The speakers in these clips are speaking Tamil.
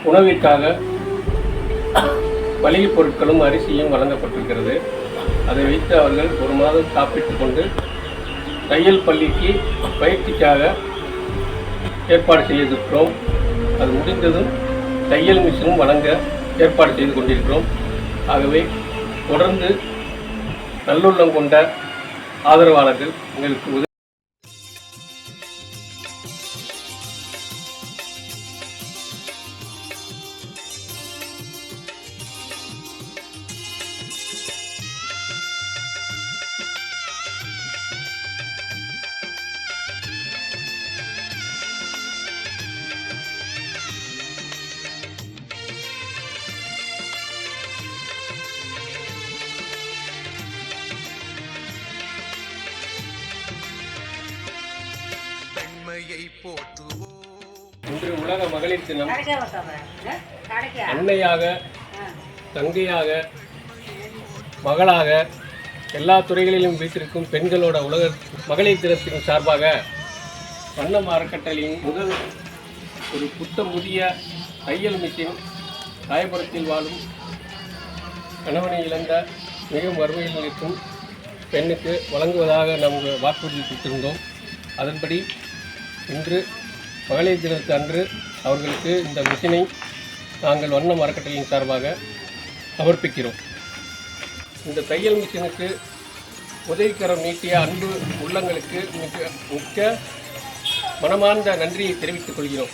உணவிற்காக மளிகை பொருட்களும் அரிசியும் வழங்கப்பட்டிருக்கிறது. அதை வைத்து அவர்கள் ஒரு மாதம் சாப்பிட்டு கொண்டு தையல் பள்ளிக்கு பயிற்சிக்காக ஏற்பாடு செய்திருக்கிறோம். அது முடிந்ததும் தையல் மிஷினும் வழங்க ஏற்பாடு செய்து கொண்டிருக்கிறோம். ஆகவே தொடர்ந்து நல்லுள்ளம் கொண்ட ஆதரவாளர்கள் எங்களுக்கு உதவி இன்று உலக மகளிர் தினம். அன்னையாக, தங்கையாக, மகளாக எல்லா துறைகளிலும் வீட்டிற்கும் பெண்களோட உலக மகளிர் தினத்தின் சார்பாக வண்ணம் அறக்கட்டளையின் முதல் ஒரு புத்தம் புதிய தையல் மிஷின் ராயபுரத்தில் வாழும் கணவனை இழந்த மிகவும் வறுமையில் இருக்கும் பெண்ணுக்கு வழங்குவதாக நாங்கள் வாக்குறுதி கொடுத்திருந்தோம். அதன்படி இன்று மகளிர் தினத்து அன்று அவர்களுக்கு இந்த மிஷினை நாங்கள் வண்ணம் அறக்கட்டளையின் சார்பாக சமர்ப்பிக்கிறோம். இந்த தையல் மிஷினுக்கு உதவிக்கரம் நீட்டிய அன்பு உள்ளங்களுக்கு மிக்க மனமார்ந்த நன்றியை தெரிவித்துக் கொள்கிறோம்.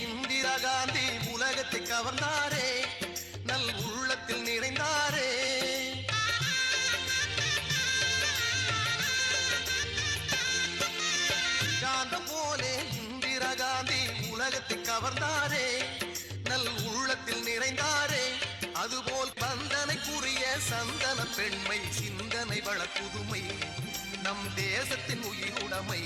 இந்திரா காந்தி உலகத்தை கவர்ந்தாரே, நல் உள்ளத்தில் நிறைந்தாரே. காந்தம் போலே இந்திரா காந்தி உலகத்தை கவர்ந்தாரே, நல் உள்ளத்தில் நிறைந்தாரே. அதுபோல் பந்தனைக்குரிய சந்தன பெண்மை, சிந்தனை வள புதுமை, நம் தேசத்தின் உயிருடைமை.